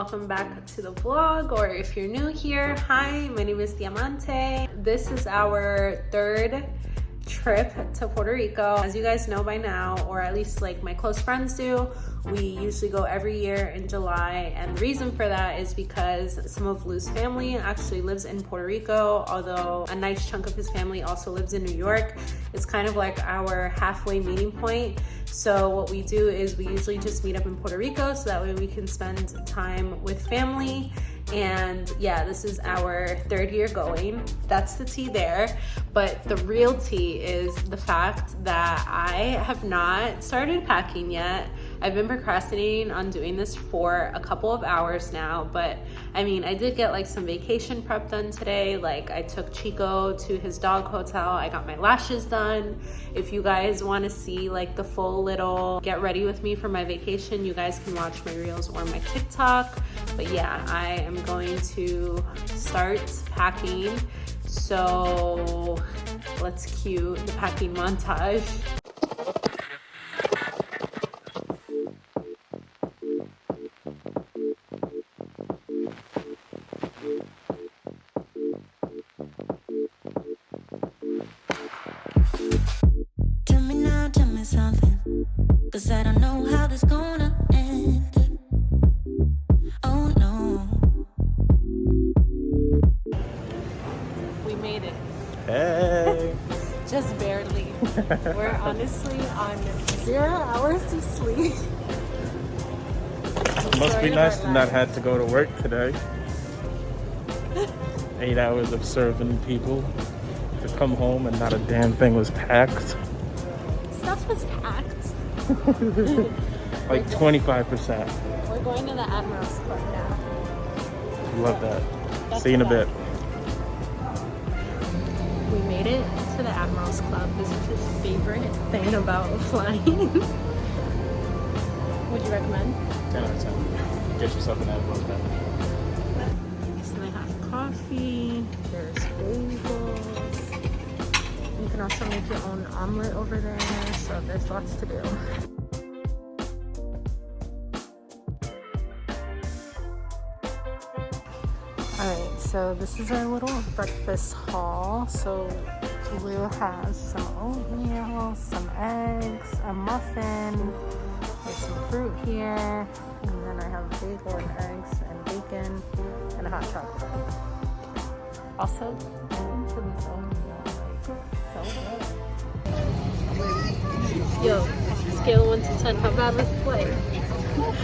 welcome back to the vlog, or if you're new here, hi, my name is Diamante. This is our third trip to Puerto Rico. As you guys know by now, or at least like my close friends do, we usually go every year in July, and the reason for that is because some of Lou's family actually lives in Puerto Rico, although a nice chunk of his family also lives in New York. It's kind of like our halfway meeting point. So what we do is we usually just meet up in Puerto Rico so that way we can spend time with family. And yeah, this is our third year going. That's the tea there. But the real tea is the fact that I have not started packing yet. I've been procrastinating on doing this for a couple of hours now, but I mean, I did get like some vacation prep done today. Like I took Chico to his dog hotel. I got my lashes done. If you guys want to see like the full little get ready with me for my vacation, you guys can watch my reels or my TikTok. But yeah, I am going to start packing. So let's cue the packing montage. Tell me something, 'cause I don't know how this gonna end. Oh no. We made it. Hey. Just barely. We're honestly on 0 hours of sleep. Must be nice to not have to go to work today. 8 hours of serving people. To come home and not a damn thing was packed. Stuff was packed. Like 25%. We're going to the Admiral's Club now. Love that. That's See you in a bit. We made it to the Admiral's Club. This is his favorite thing about flying. Would you recommend? 10 out of 10. Get yourself an Admiral's bed. So they have coffee, there's bagels. You can also make your own omelet over there, so there's lots to do. Alright, so this is our little breakfast haul. So Lou has some oatmeal, some eggs, a muffin, there's some fruit here, and then I have a bagel and eggs and bacon and a hot chocolate. Also, into this oatmeal, like, so good. Yo, scale 1 to 10, how bad was the play?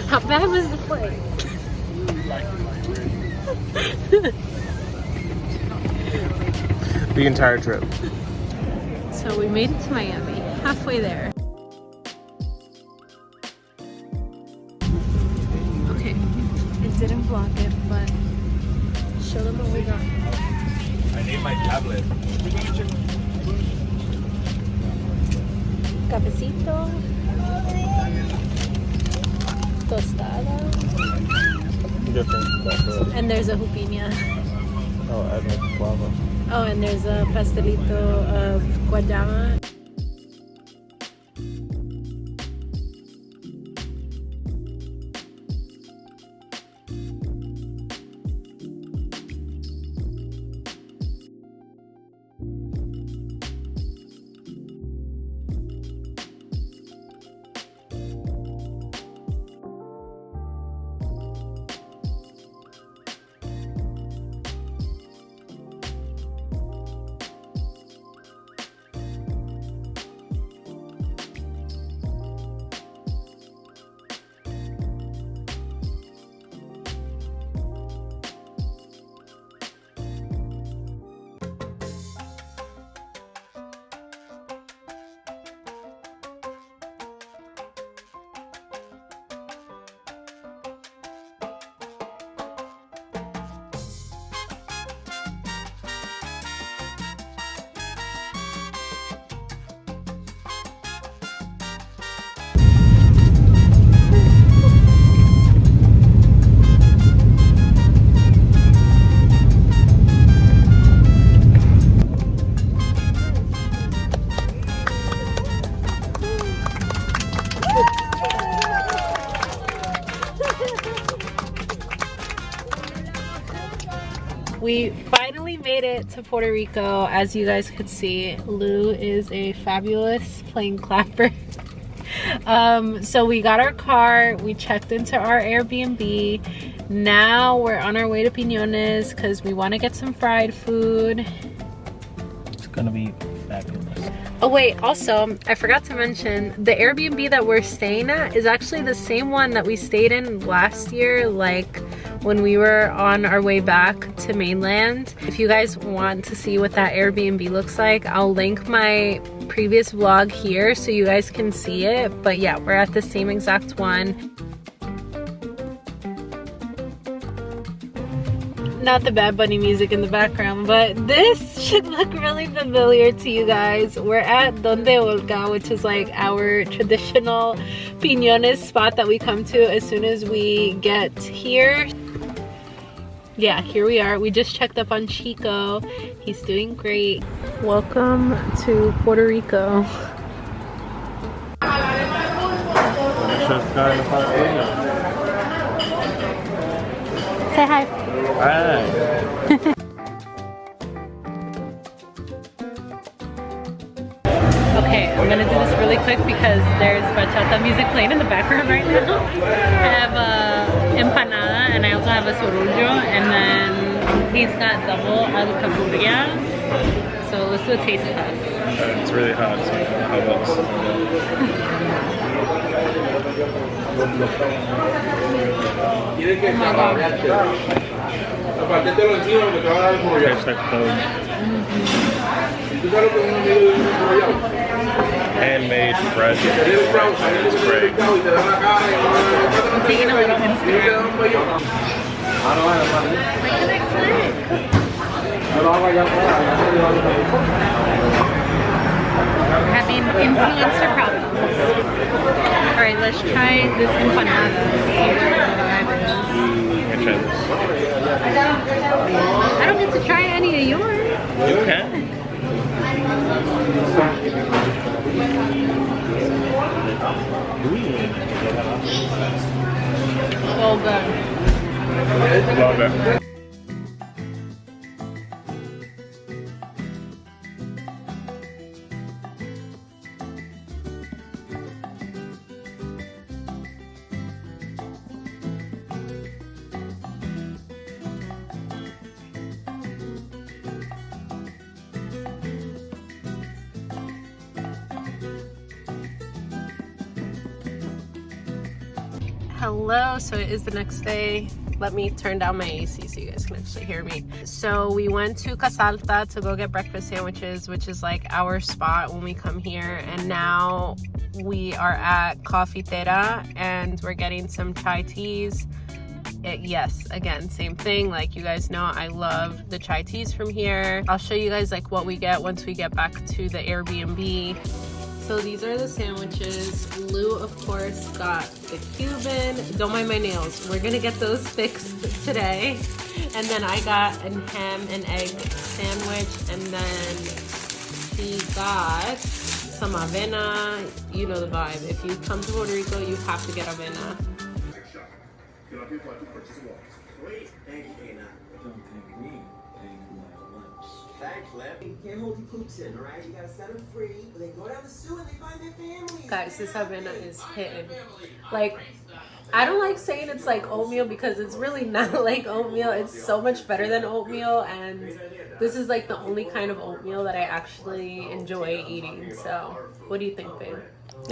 How bad was the play? The entire trip. So we made it to Miami, halfway there. Okay, I didn't vlog it, but show them what we got. I need my tablet. Cafecito, tostada, and there's a jupina. Oh, I like guava. Oh, and there's a pastelito of guayaba. day to Puerto Rico. As you guys could see, Lou is a fabulous plane clapper. So we got our car, we checked into our Airbnb. Now we're on our way to Piñones because we want to get some fried food. It's gonna be fabulous. Oh wait, also I forgot to mention the Airbnb that we're staying at is actually the same one that we stayed in last year, like when we were on our way back to mainland. If you guys want to see what that Airbnb looks like, I'll link my previous vlog here so you guys can see it. But yeah, we're at the same exact one. Not the Bad Bunny music in the background, but this should look really familiar to you guys. We're at Donde Olga, which is like our traditional Piñones spot that we come to as soon as we get here. Yeah, here we are. We just checked up on Chico. He's doing great. Welcome to Puerto Rico. Say hi. Hi. Okay, I'm gonna do this really quick because there's bachata music playing in the background right now. I have a empanada and I also have a sorullo, and then he's got double alcapurrias. So let's do a taste test. It's really hot, so how else? Oh my god. Tastes like home. Handmade, fresh. It's great. I'm taking a little Instagram. Why can I click? Having influencer problems. Alright, let's try this empanada. I try this. I don't get to try any of yours. You can. So good. Love it. Hello, so it is the next day. Let me turn down my AC so you guys can actually hear me. So we went to Casalta to go get breakfast sandwiches, which is like our spot when we come here. And now we are at Cafetera and we're getting some chai teas. Yes, again, same thing. Like you guys know, I love the chai teas from here. I'll show you guys like what we get once we get back to the Airbnb. So these are the sandwiches. Lou, of course, got the Cuban. Don't mind my nails. We're gonna get those fixed today. And then I got a ham and egg sandwich. And then he got some avena. You know the vibe. If you come to Puerto Rico, you have to get avena. Wait, thank you, Dana. Don't thank me. Thank my lunch. Thanks, Lip. You can't hold your poops in, alright? You gotta set them free. But they go down the sewer and they find their families. Guys, this avena is hitting. Like, I don't like saying it's like oatmeal because it's really not like oatmeal. It's so much better than oatmeal, and this is like the only kind of oatmeal that I actually enjoy eating. So, what do you think, babe?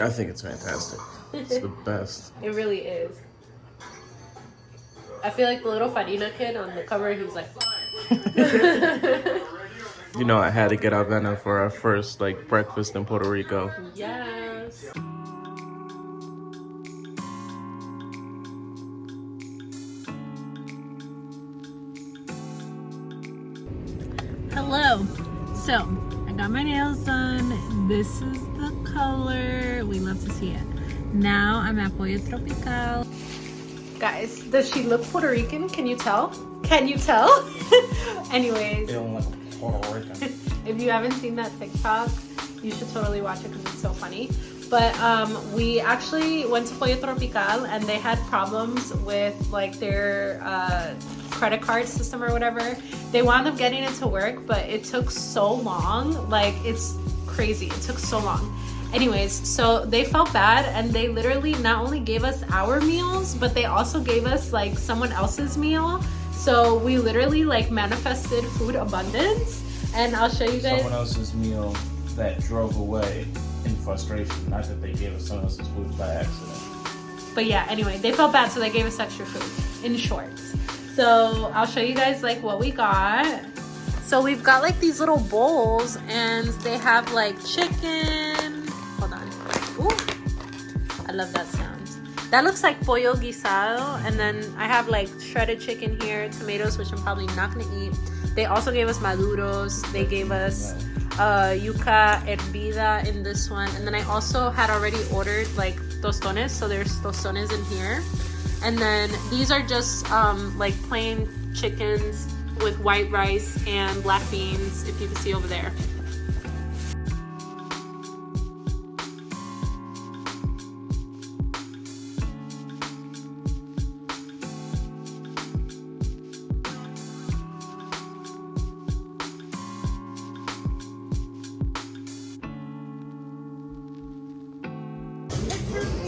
I think it's fantastic. It's the best. It really is. I feel like the little Farina kid on the cover, he was like... You know, I had to get avena for our first like breakfast in Puerto Rico. Yes. Hello. So, I got my nails done. This is the color. We love to see it. Now I'm at Pollo Tropical. Guys, does she look Puerto Rican? Can you tell? Can you tell? Anyways, if you haven't seen that TikTok, you should totally watch it because it's so funny. But we actually went to Pollo Tropical and they had problems with like their credit card system or whatever. They wound up getting it to work, but it took so long. Like, it's crazy. It took so long. Anyways, so they felt bad, and they literally not only gave us our meals, but they also gave us like someone else's meal. So we literally like manifested food abundance, and I'll show you guys someone else's meal that drove away in frustration, not that they gave us someone else's food by accident. But yeah, anyway, they felt bad, so they gave us extra food, in short. So I'll show you guys like what we got. So we've got like these little bowls, and they have like chicken. Hold on. Ooh, I love that sound. That looks like pollo guisado, and then I have like shredded chicken here, tomatoes, which I'm probably not gonna eat. They also gave us maduros. They gave us yuca hervida in this one, and then I also had already ordered like tostones, so there's tostones in here. And then these are just like plain chickens with white rice and black beans, if you can see over there.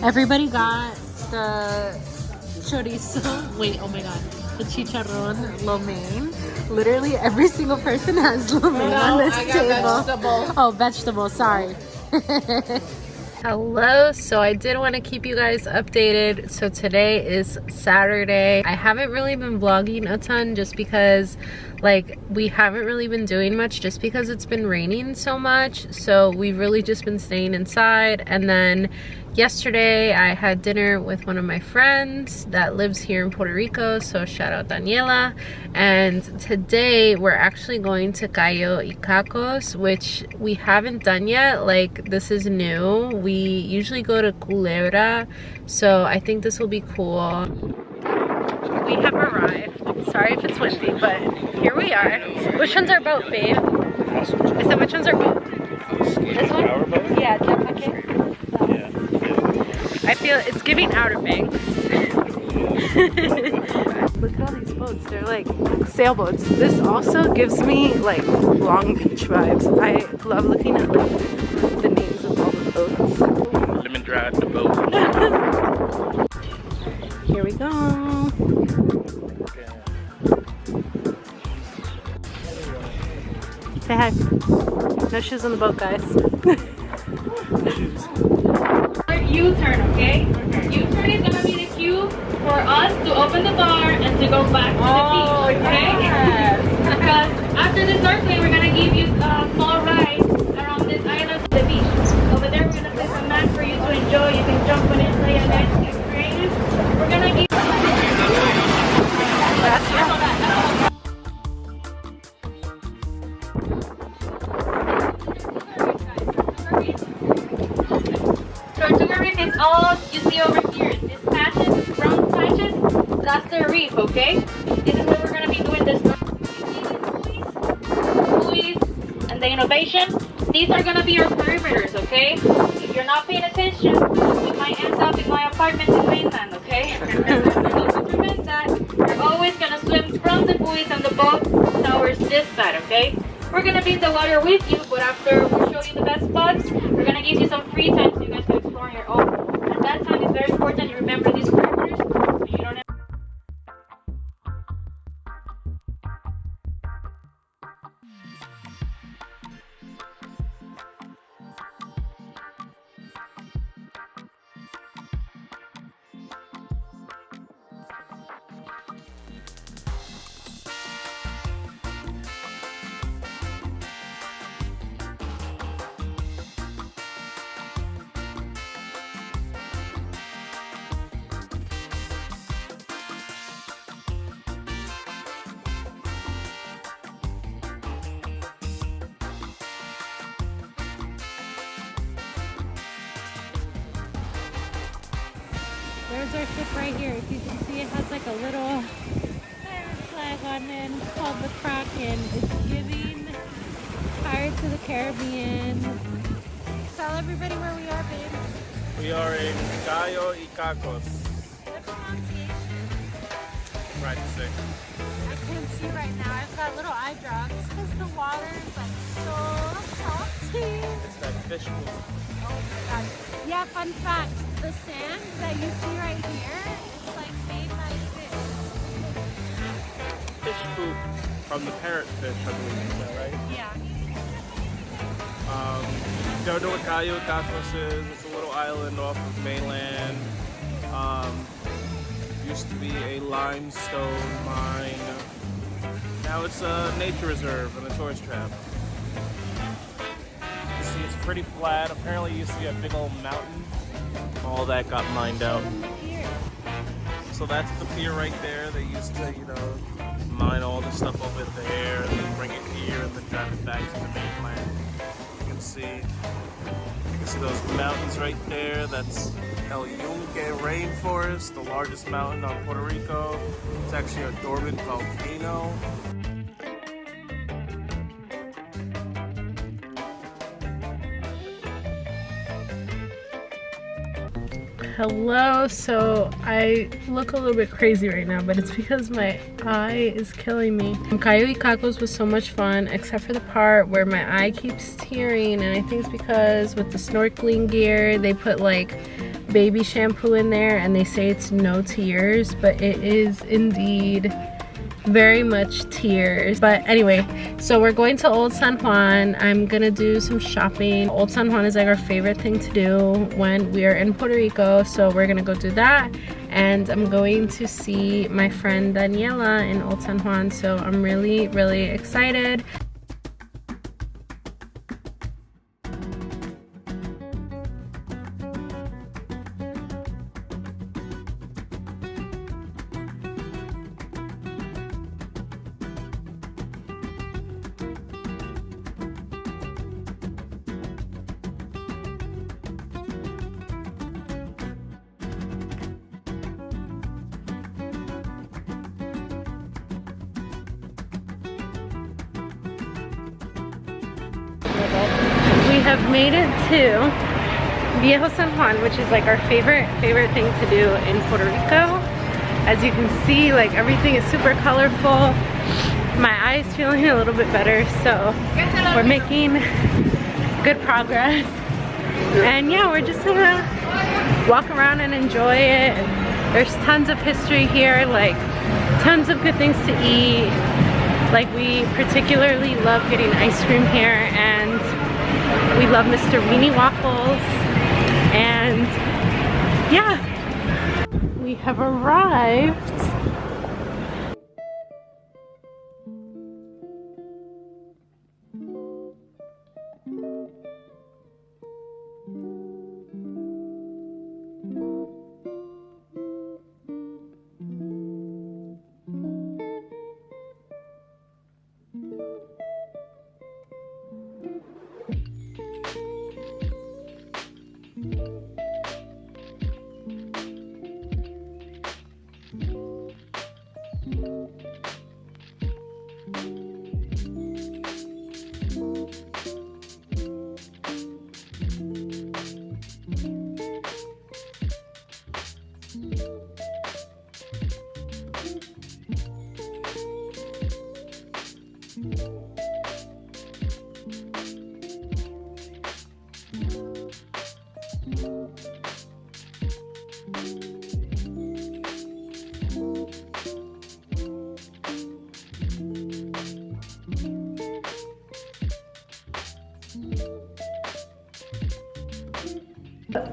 Everybody got the chorizo. Wait, oh my god. The chicharrón lo mein. Literally every single person has lo mein on this table. Vegetable. Oh, vegetable, sorry. Hello, so I did want to keep you guys updated. So today is Saturday. I haven't really been vlogging a ton just because like we haven't really been doing much just because it's been raining so much. So we've really just been staying inside. And then yesterday I had dinner with one of my friends that lives here in Puerto Rico, so shout out Daniela. And today we're actually going to Cayo Icacos, which we haven't done yet. Like, this is new. We usually go to Culebra, so I think this will be cool. We have arrived. Sorry if it's windy, but here we are. Which one's our boat, babe? I said, which one's our boat? This one? Our boat? Yeah, okay. I feel it's giving Outer Banks. Look at all these boats. They're like sailboats. This also gives me like Long Beach vibes. I love looking at like the names of all the boats. Lemon drive the boat. Here we go. Say hi. No shoes on the boat, guys. U-turn, okay? U-turn is gonna be the cue for us to open the bar and to go back to the beach, okay? Yes. Because after the snorkeling, we're gonna give you a small ride around this island to the beach. Over there, we're gonna place a mat for you to enjoy. You can jump on it, play on it, get creative. We're gonna give all you see over here, these patches, brown patches, that's the reef, okay? This is where we're going to be doing this buoys and the innovation. These are going to be your perimeters, okay? If you're not paying attention, you might end up in my apartment in mainland, okay? So recommend that you're always going to swim from the buoys and the boat towards this side, okay? We're going to be in the water with you, but after we show you the best spots, we're going to give you some free time so you guys can explore on your own. At that time, it's very important you remember these parameters so you don't have. There's our ship right here. If you can see, it has like a little pirate flag on it. It's called the Kraken. It's giving Pirates of the Caribbean. Tell everybody where we are, babe. We are in Cayo Icacos. The pronunciation. tried to say. I can't see right now. I've got little eye drops because the water is like so salty. It's that fish poop. Oh my god. Yeah, fun fact. The sand that you see right here, it's like made by fish. Fish poop from the parrotfish, I believe. Is that right? Yeah. Don't know what Cayo Icacos is. It's a little island off of mainland. Used to be a limestone mine. Now it's a nature reserve and a tourist trap. You see, it's pretty flat. Apparently, you see a big old mountain. All that got mined out. So that's the pier right there. They used to, you know, mine all the stuff over there and then bring it here and then drive it back to the mainland. You can see those mountains right there. That's El Yunque Rainforest, the largest mountain on Puerto Rico. It's actually a dormant volcano. Hello, so I look a little bit crazy right now, but it's because my eye is killing me. Cayo Icacos was so much fun, except for the part where my eye keeps tearing, and I think it's because with the snorkeling gear, they put like baby shampoo in there, and they say it's no tears, but it is indeed very much tears. But anyway, so we're going to Old San Juan. I'm gonna do some shopping. Old San Juan is like our favorite thing to do when we are in Puerto Rico, so we're gonna go do that. And I'm going to see my friend Daniela in Old San Juan, so I'm really, really excited. We have made it to Viejo San Juan, which is like our favorite thing to do in Puerto Rico. As you can see, like everything is super colorful. My eye is feeling a little bit better, so we're making good progress. And yeah, we're just gonna walk around and enjoy it. There's tons of history here, like tons of good things to eat. Like we particularly love getting ice cream here, and we love Mr. Weenie Waffles. And yeah, we have arrived.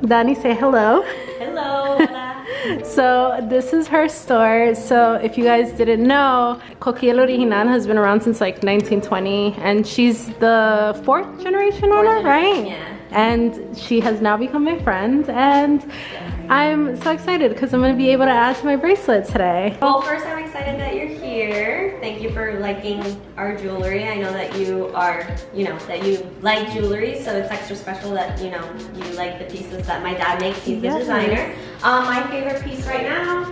Dani, say hello. Hello. Hola. So this is her store. So if you guys didn't know, Coquilla Original has been around since like 1920, and she's the fourth generation owner, right? Yeah. And she has now become my friend, and I'm so excited because I'm going to be able to add to my bracelet today. Well, first I'm excited that you're here. Thank you for liking our jewelry. I know that you are, that you like jewelry, so it's extra special that, you like the pieces that my dad makes. He's the designer. My favorite piece right now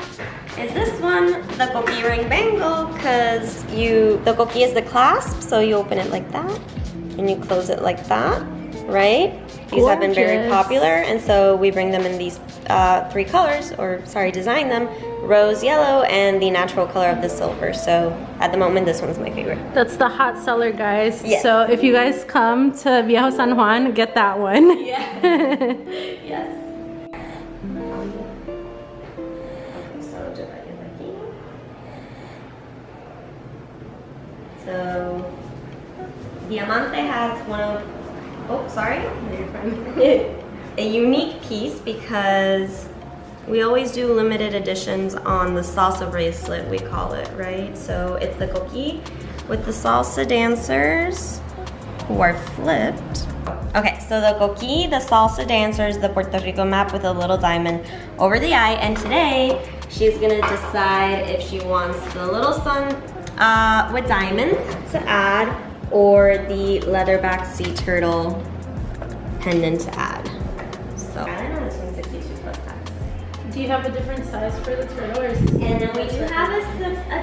is this one, the coquilla ring bangle, because the coquilla is the clasp, so you open it like that, and you close it like that, right? These have been very popular, and so we bring them in these three colors, design them, rose yellow and the natural color of the silver. So at the moment, this one's my favorite. That's the hot seller, guys. Yes. So if you guys come to Viejo San Juan, get that one. Yeah. Yes. So Diamante has one of, oh, sorry. A unique piece because we always do limited editions on the salsa bracelet, we call it, right? So it's the coquille with the salsa dancers who are flipped. Okay, so the coquille, the salsa dancers, the Puerto Rico map with a little diamond over the eye, and today she's gonna decide if she wants the little sun with diamonds to add or the leatherback sea turtle pendant to add. So I don't know, this one's 62 plus tax. Do you have a different size for the turtle? Or is this And then we do have a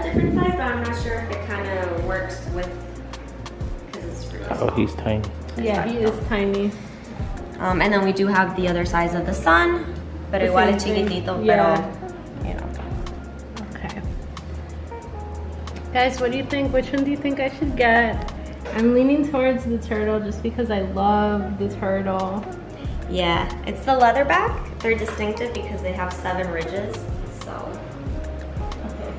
different size, but I'm not sure if it kind of works with, because it's fruit. Oh, he's tiny. Yeah, he is tiny. And then we do have the other size of the sun, pero The igual es same thing. chiquitito, Yeah. pero, you know. Okay. Guys, what do you think? Which one do you think I should get? I'm leaning towards the turtle just because I love the turtle. Yeah, it's the leatherback. They're distinctive because they have 7 ridges, so. Okay.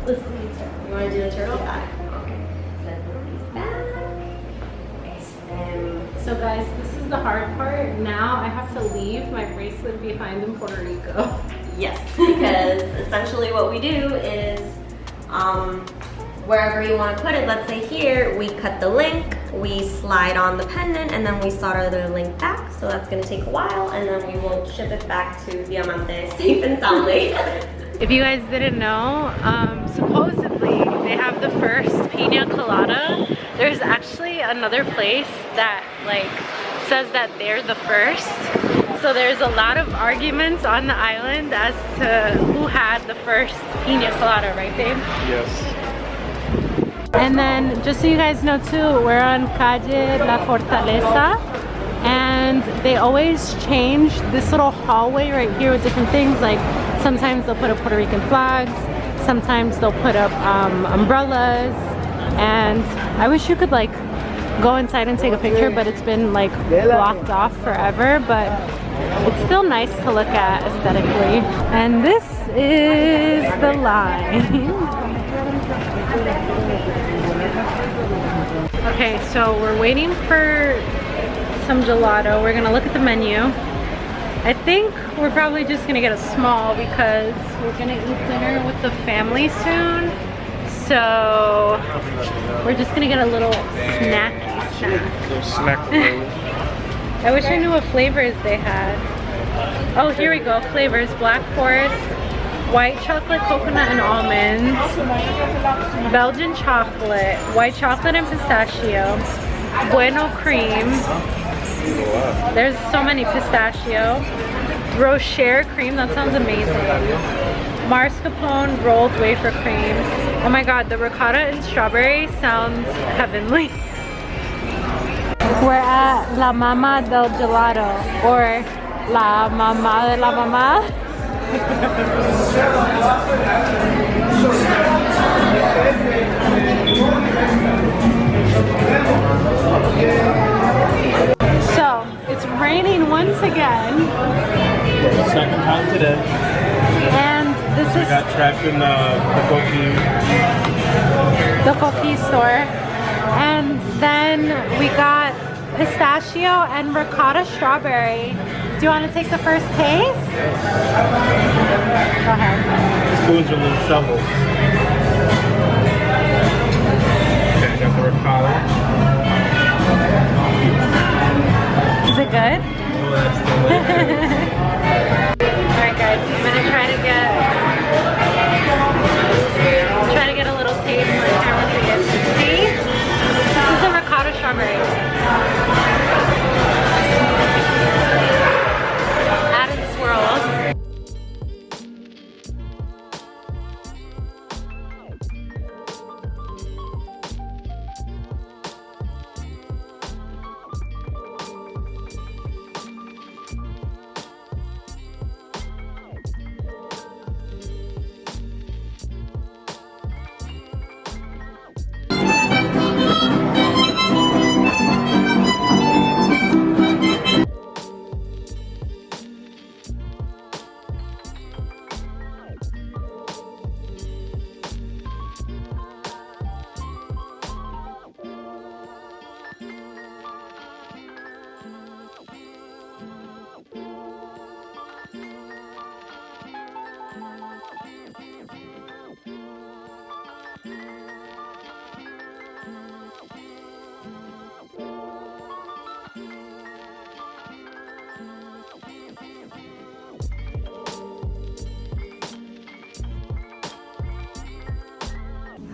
Let's do the turtle. You want to do the turtle? Yeah. Okay. Let's put these back. So guys, this is the hard part. Now I have to leave my bracelet behind in Puerto Rico. Yes, because essentially what we do is wherever you want to put it, let's say here, we cut the link, we slide on the pendant, and then we solder the link back. So that's going to take a while, and then we will ship it back to Diamante safe and soundly. If you guys didn't know, supposedly they have the first pina colada. There's actually another place that like says that they're the first. So there's a lot of arguments on the island as to who had the first pina colada, right babe? Yes. And then just so you guys know too, we're on Calle La Fortaleza, and they always change this little hallway right here with different things. Like sometimes they'll put up Puerto Rican flags, sometimes they'll put up umbrellas, and I wish you could like go inside and take a picture, but it's been like blocked off forever, but it's still nice to look at aesthetically. And this is the line. Okay, so we're waiting for some gelato. We're gonna look at the menu. I think we're probably just gonna get a small because we're gonna eat dinner with the family soon. So we're just gonna get a little snacky snack. Little snack roll. I wish I knew what flavors they had. Oh, here we go. Flavors: Black Forest, white chocolate, coconut, and almonds, Belgian chocolate, white chocolate and pistachio, Bueno cream. There's so many pistachio, Rocher cream. That sounds amazing. Mascarpone rolled wafer cream. Oh my god, the ricotta and strawberry sounds heavenly. We're at La Mama del Gelato, or La Mama de la Mama. So, it's raining once again. Second time today. And this We is got trapped in the cookie store. And then we got pistachio and ricotta strawberry. Do you want to take the first taste? Go ahead. the spoons are little shovels. Okay, got the ricotta. Is it good? Oh, that's delicious. Alright guys, I'm gonna try to get a little taste on camera for you guys to see. This is the ricotta strawberry. Out of this world.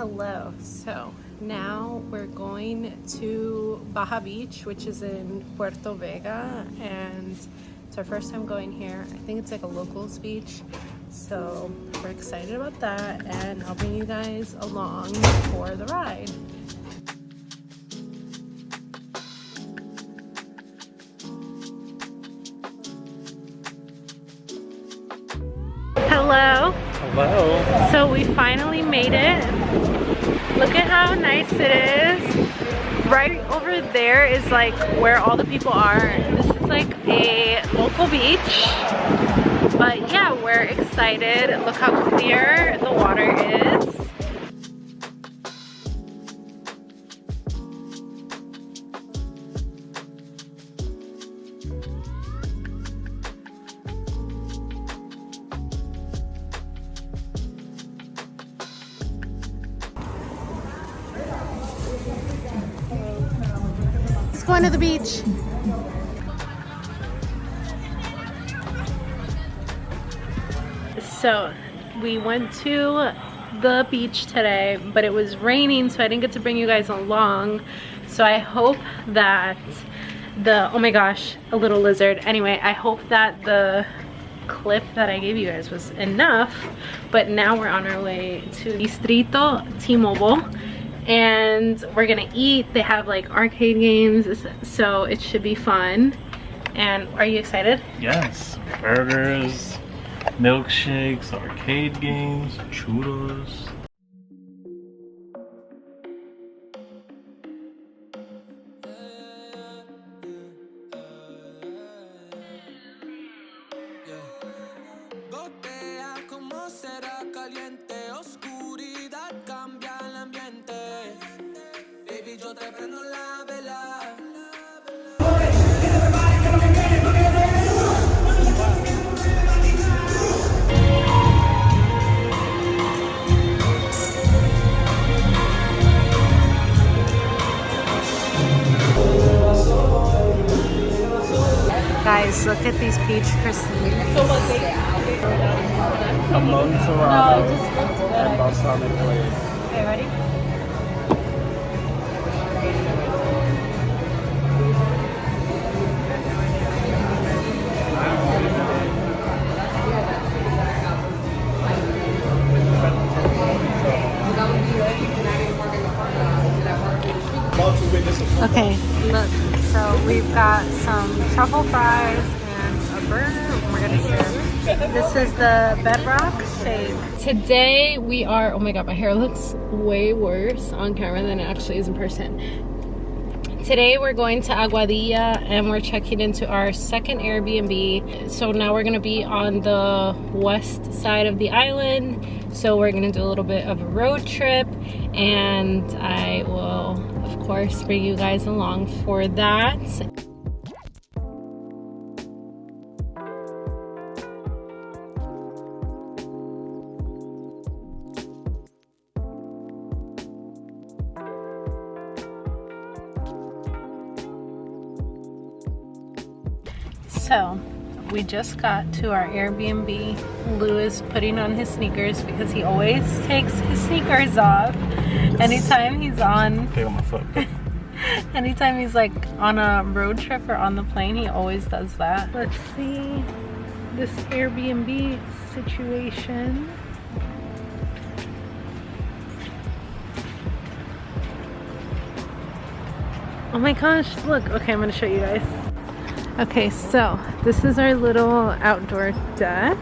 Hello. So now we're going to Baja Beach, which is in Puerto Vega, and it's our first time going here. I think it's like a locals beach, so we're excited about that, and I'll bring you guys along for the ride. Hello. Hello. So we finally made it. Look at how nice it is. Right over there is like where all the people are. This is like a local beach. But yeah, we're excited. Look how clear the water is. Going to the beach. So we went to the beach today, but it was raining, so I didn't get to bring you guys along. So I hope that oh my gosh, a little lizard. Anyway, I hope that the clip that I gave you guys was enough. But now we're on our way to Distrito T-Mobile, and we're gonna eat. They have like arcade games, so it should be fun. And are you excited? Yes. Burgers, milkshakes, arcade games, churros. Guys, look at these peach croissants. Lemon serrano and balsamic glaze. Okay, ready? Okay, look, so we've got some truffle fries and a burger. We're gonna share. This is the Bedrock shake. Today we are, oh my god, my hair looks way worse on camera than it actually is in person. Today we're going to Aguadilla and we're checking into our second Airbnb. So now we're gonna be on the west side of the island. So we're gonna do a little bit of a road trip, and I will of course bring you guys along for that. So we just got to our Airbnb. Lou is putting on his sneakers because he always takes his sneakers off anytime he's on. Okay, on my foot. Anytime he's like on a road trip or on the plane, he always does that. Let's see this Airbnb situation. Oh my gosh, look. Okay, I'm gonna show you guys. Okay, so this is our little outdoor deck.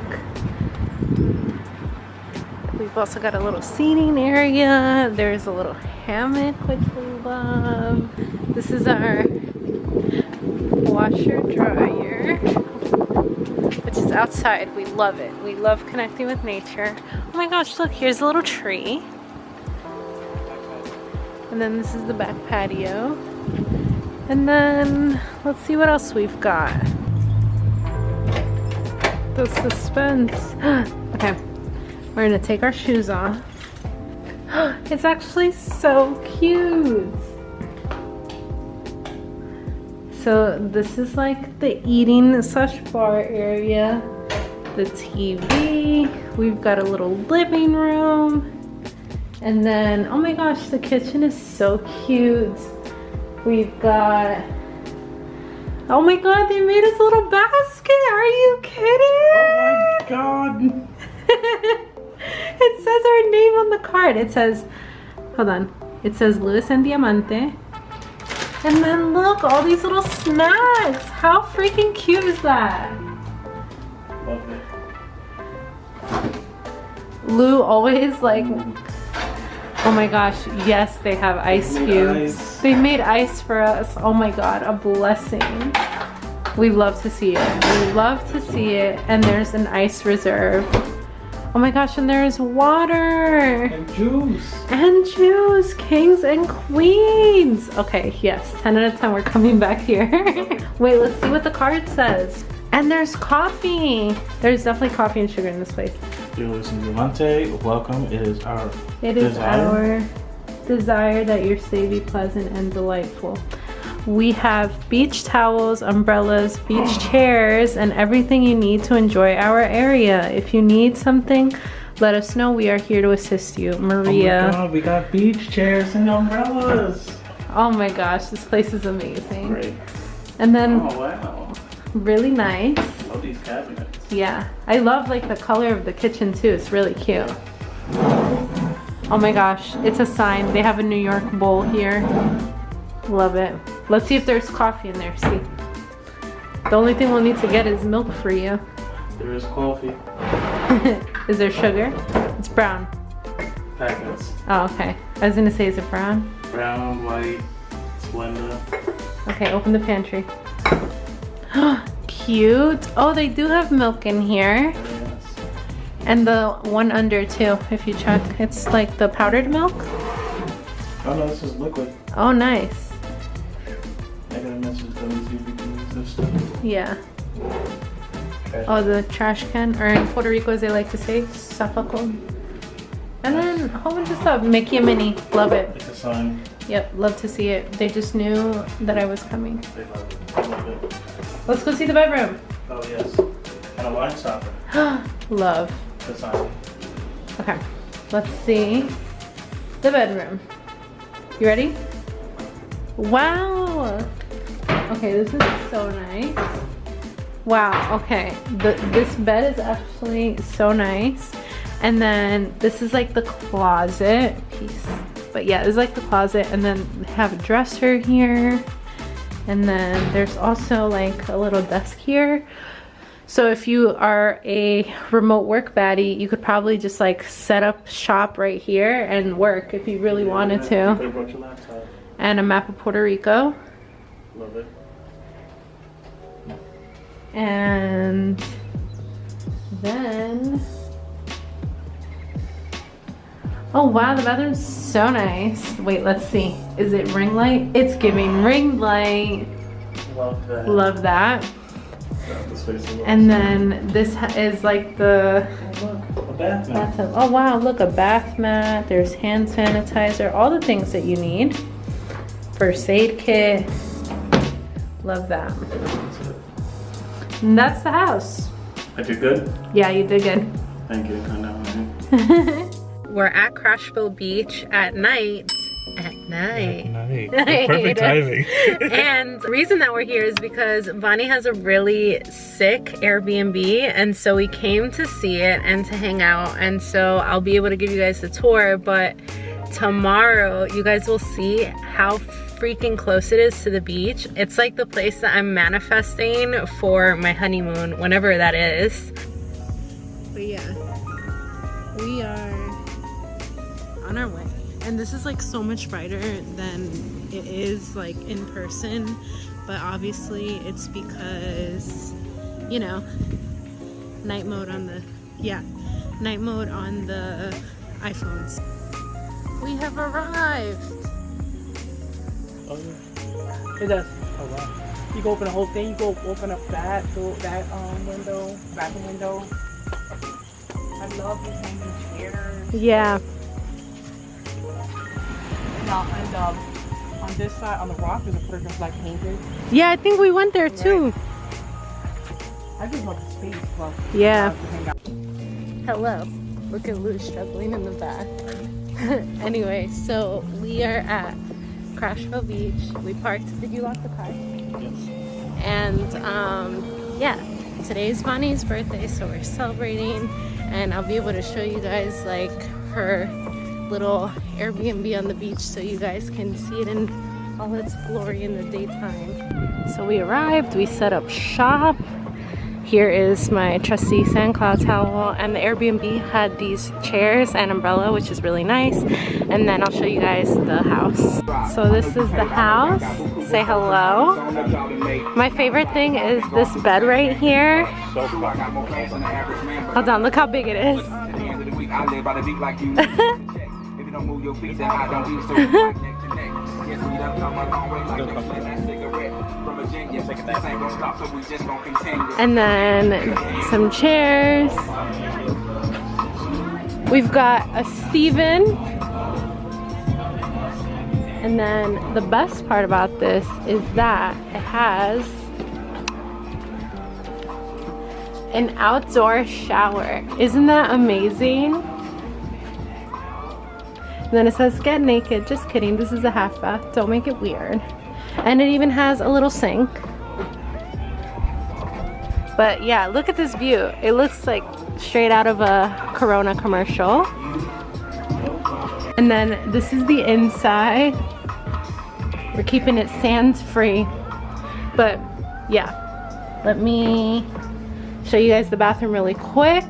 We've also got a little seating area. There's a little hammock, which we love. This is our washer dryer, which is outside. We love it. We love connecting with nature. Oh my gosh, look, here's a little tree. And then this is the back patio. And then let's see what else we've got. The suspense. Okay, we're gonna take our shoes off. It's actually so cute. So this is like the eating / bar area. The TV. We've got a little living room. And then, oh my gosh, the kitchen is so cute. We've got, oh my god, they made us a little basket. Are you kidding? Oh my god. It says our name on the card. It says, hold on. It says Luis and Diamante. And then look, all these little snacks. How freaking cute is that? Love it. Lou always like, oh my gosh, yes, they have ice cubes. Ice. They made ice for us. Oh my god, a blessing. We love to see it. We love to see it. And there's an ice reserve. Oh my gosh, and there's water. And juice. And juice, kings and queens. Okay, yes, 10 out of 10, we're coming back here. Wait, let's see what the card says. And there's coffee. There's definitely coffee and sugar in this place. Dear Luis and Diamante, welcome. It is our desire that your stay be pleasant and delightful. We have beach towels, umbrellas, beach chairs, and everything you need to enjoy our area. If you need something, let us know. We are here to assist you. Maria. Oh my god, we got beach chairs and umbrellas. Oh my gosh, this place is amazing. Great. And then, Oh wow. really nice. Love these cabinets. Yeah, I love like the color of the kitchen too. It's really cute. Oh my gosh, it's a sign. They have a New York bowl here. Love it. Let's see if there's coffee in there. See. The only thing we'll need to get is milk for you. There is coffee. Is there sugar? It's brown. Packets. Oh, okay. I was gonna say, is it brown? Brown, white, Splenda. Okay, open the pantry. Cute. Oh, they do have milk in here. Yes. And the one under too, if you check. It's like the powdered milk. Oh no, this is liquid. Oh, nice. I got a message. Let me see if we can use this stuff. Yeah. Okay. Oh, the trash can, or in Puerto Rico, as they like to say, sapaco. And then a whole bunch of stuff. Mickey and Minnie, love it. It's a sign. Yep, love to see it. They just knew that I was coming. They love it. I love it. Let's go see the bedroom. Oh yes. And a wine stopper. Love. The sign. Okay, let's see the bedroom. You ready? Wow. Okay, this is so nice. Wow, okay. This bed is actually so nice. And then this is like the closet piece. But yeah, it's like the closet, and then have a dresser here. And then there's also like a little desk here. So if you are a remote work baddie, you could probably just like set up shop right here and work if you really wanted You to. could have brought your laptop. And a map of Puerto Rico. Love it. And then, oh wow, the bathroom's so nice. Wait, let's see. Is it ring light? It's giving ring light. Love that. Love that. Yeah, this place is And then this is like the awesome. Look, a bath mat. bathtub. Oh wow, look, a bath mat. There's hand sanitizer, all the things that you need. First aid kit. Love that. That's it. And that's the house. I did good? Yeah, you did good. Thank you. Calm down. We're at Crashville Beach at night. At night. Perfect timing. And the reason that we're here is because Vani has a really sick Airbnb, and so we came to see it and to hang out, and so I'll be able to give you guys the tour, but tomorrow you guys will see how freaking close it is to the beach. It's like the place that I'm manifesting for my honeymoon, whenever that is. But yeah, we are on our way. And this is like so much brighter than it is like in person, but obviously it's because, you know, night mode on the iPhones. We have arrived. Oh, yeah. It does. Oh, wow. You go open the whole thing. You go open up that window, bathroom window. I love these hanging chairs. Yeah. And on this side, on the rock, there's a person like painted. Yeah, I think we went there too. I just love the space. Plus, Yeah. to hang out. Hello. Look at Lou struggling in the back. Anyway, so we are at Crashville Beach. We parked. Did you lock the car? Yes. And yeah, today's Bonnie's birthday, so we're celebrating, and I'll be able to show you guys like her little Airbnb on the beach so you guys can see it in all its glory in the daytime. So we arrived, we set up shop. Here is my trusty SandCloud towel, and the Airbnb had these chairs and umbrella, which is really nice. And then I'll show you guys the house. So this is the house. Say hello. My favorite thing is this bed right here. Hold on, look how big it is. And then some chairs. We've got a Steven. And then the best part about this is that it has an outdoor shower. Isn't that amazing? And then it says get naked. Just kidding, this is a half bath. Don't make it weird. And it even has a little sink. But yeah, look at this view. It looks like straight out of a Corona commercial. And then this is the inside. We're keeping it sands free. But yeah, let me show you guys the bathroom really quick.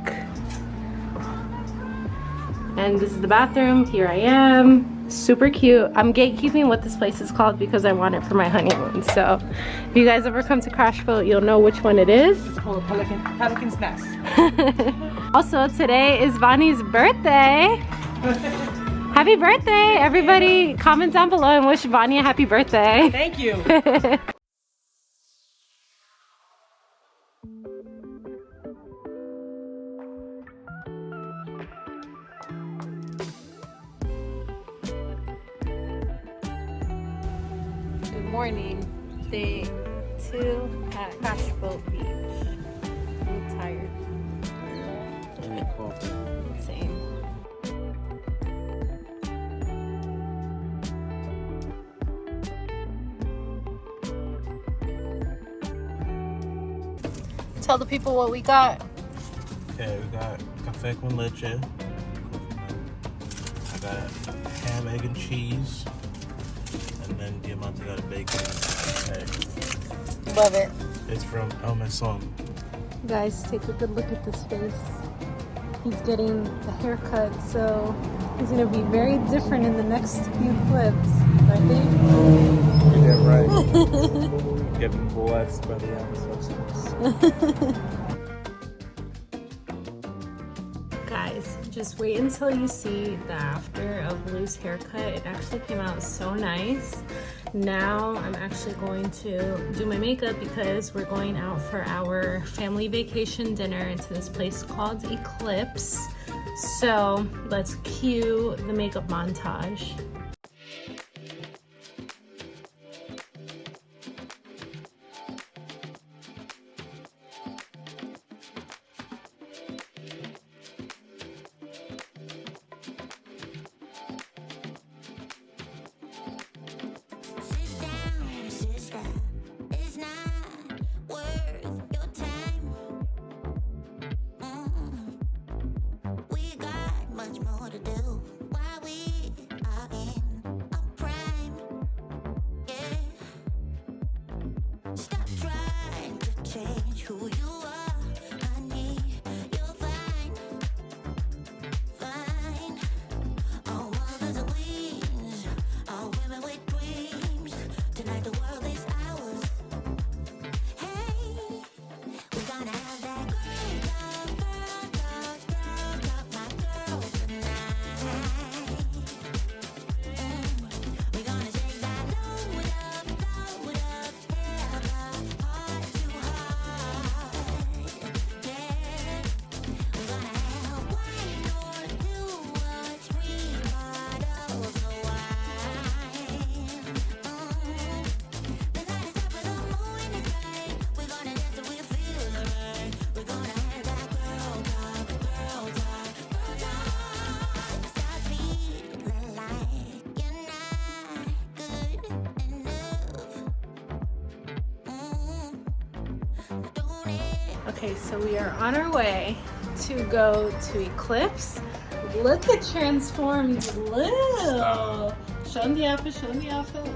And this is the bathroom. Here I am. Super cute. I'm gatekeeping what this place is called because I want it for my honeymoon. So if you guys ever come to Crashville, you'll know which one it is. It's called Pelican's Nest. Also, today is Bonnie's birthday. Happy birthday! Everybody comment down below and wish Bonnie a happy birthday. Thank you. Good morning. Day 2 at Crashville Beach. I'm tired. Same. Tell the people what we got. Okay, we got café con leche. I got ham, egg, and cheese. And then Diamante got a bacon egg. Love it. It's from El Mesón. Guys, take a good look at this face. He's getting a haircut, so he's gonna be very different in the next few clips, I think. Yeah, right. Getting blessed by the ancestors. Guys, just wait until you see the after of Lou's haircut. It actually came out so nice. Now I'm actually going to do my makeup because we're going out for our family vacation dinner into this place called Eclipse. So let's cue the makeup montage. It's not worth your time. We got much more to do while we are in Okay, so we are on our way to go to Eclipse. Look at transformed Lil. Show them the outfit, show them the outfit.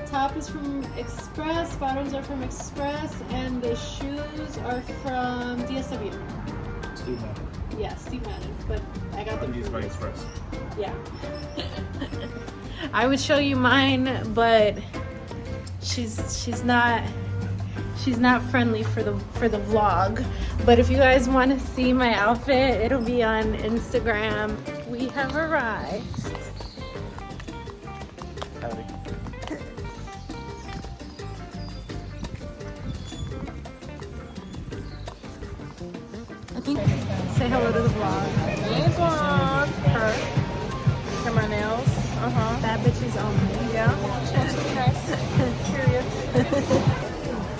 Top is from Express, bottoms are from Express, and the shoes are from DSW. Steve Madden. Yeah, Steve Madden, but I got them from Express. Yeah. I would show you mine, but she's not friendly for the vlog. But if you guys want to see my outfit, it'll be on Instagram. We have arrived. Howdy. I think say hello to the vlog. Hey, vlog. Her. Get my nails. Bad bitches only. Yeah. Curious.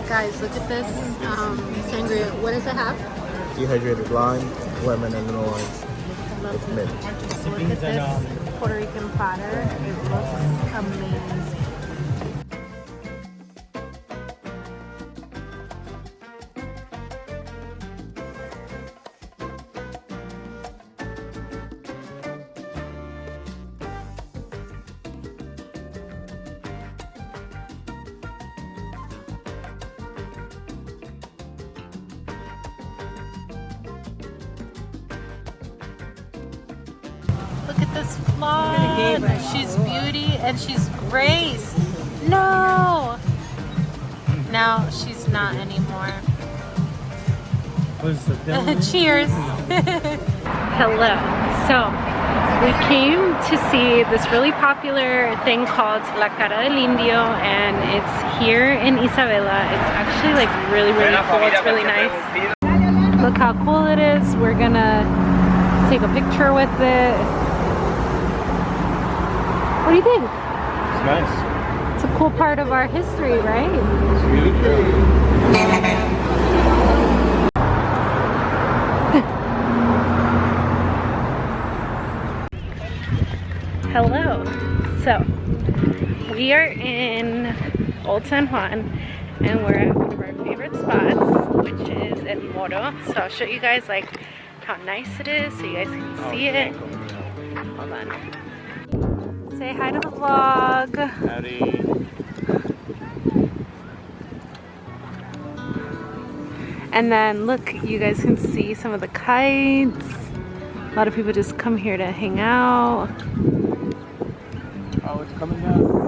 Guys, look at this sangria. What does it have? Dehydrated lime, lemon, and an orange. It's mint. Look at this Puerto Rican platter. It looks amazing. Look at this vlog. She's beauty and she's grace. No! Now she's not anymore. Cheers. Hello. So we came to see this really popular thing called La Cara del Indio, and it's here in Isabela. It's actually like really cool. It's really nice. Look how cool it is. We're gonna take a picture with it. What do you think? It's nice. It's a cool part of our history, right? Hello. So we are in Old San Juan and we're at one of our favorite spots, which is El Morro. So I'll show you guys like how nice it is so you guys can see it. Hold on. Say hi to the vlog. Howdy. And then look, you guys can see some of the kites. A lot of people just come here to hang out. Oh, it's coming down.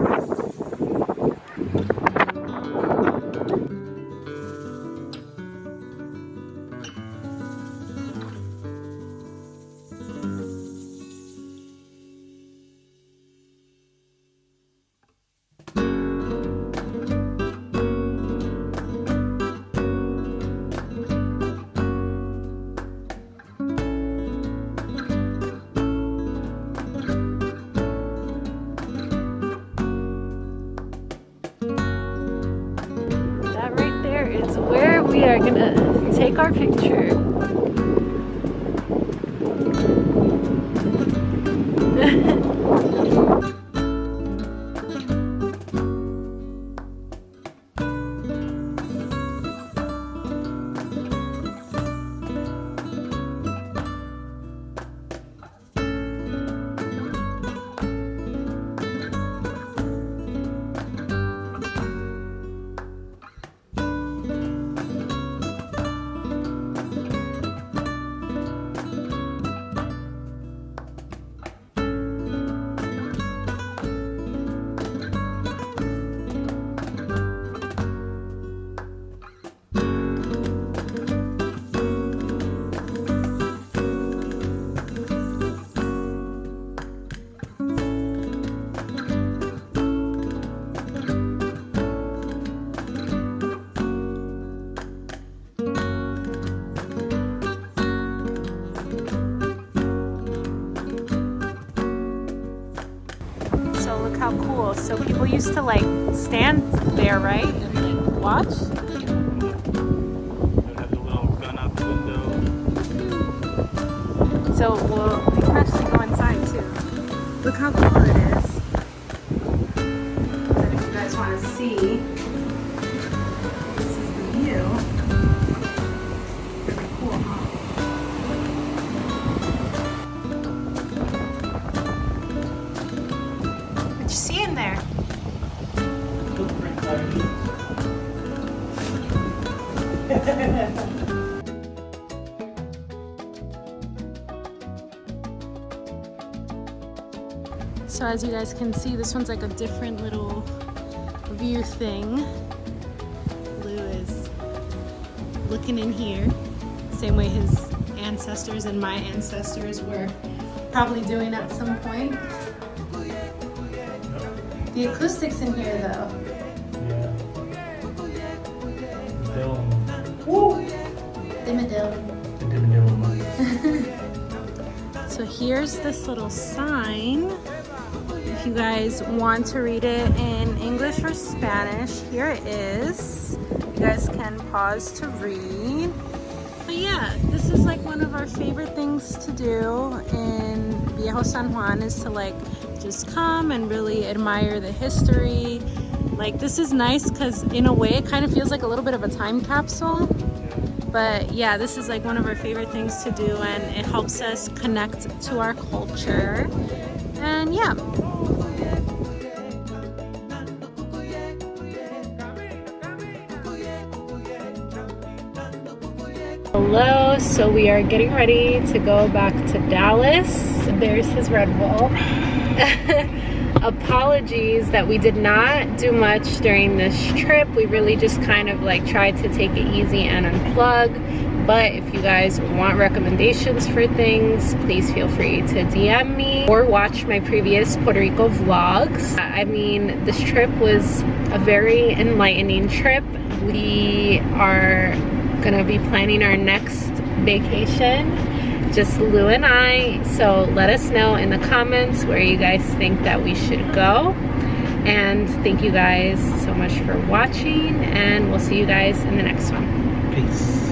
Is where we are gonna take our picture. How cool. So people used to like stand there, right? And like watch. They have the little gun out the window. So we can actually go inside too. Look how cool it is. And if you guys want to see, this is the view. So as you guys can see, this one's like a different little view thing. Lou is looking in here, same way his ancestors and my ancestors were probably doing at some point. The acoustics in here though. So here's this little sign. If you guys want to read it in English or Spanish, here it is. You guys can pause to read. But yeah, this is like one of our favorite things to do in Viejo San Juan, is to like just come and really admire the history. Like this is nice because in a way it kind of feels like a little bit of a time capsule. But yeah, this is like one of our favorite things to do, and it helps us connect to our culture. And yeah. Hello, so we are getting ready to go back to Dallas. There's his Red Bull. Apologies that we did not do much during this trip. We really just kind of like tried to take it easy and unplug. But if you guys want recommendations for things, please feel free to DM me or watch my previous Puerto Rico vlogs. I mean, this trip was a very enlightening trip. We are gonna be planning our next vacation, just Lou and I. So let us know in the comments where you guys think that we should go. And thank you guys so much for watching, and we'll see you guys in the next one. Peace.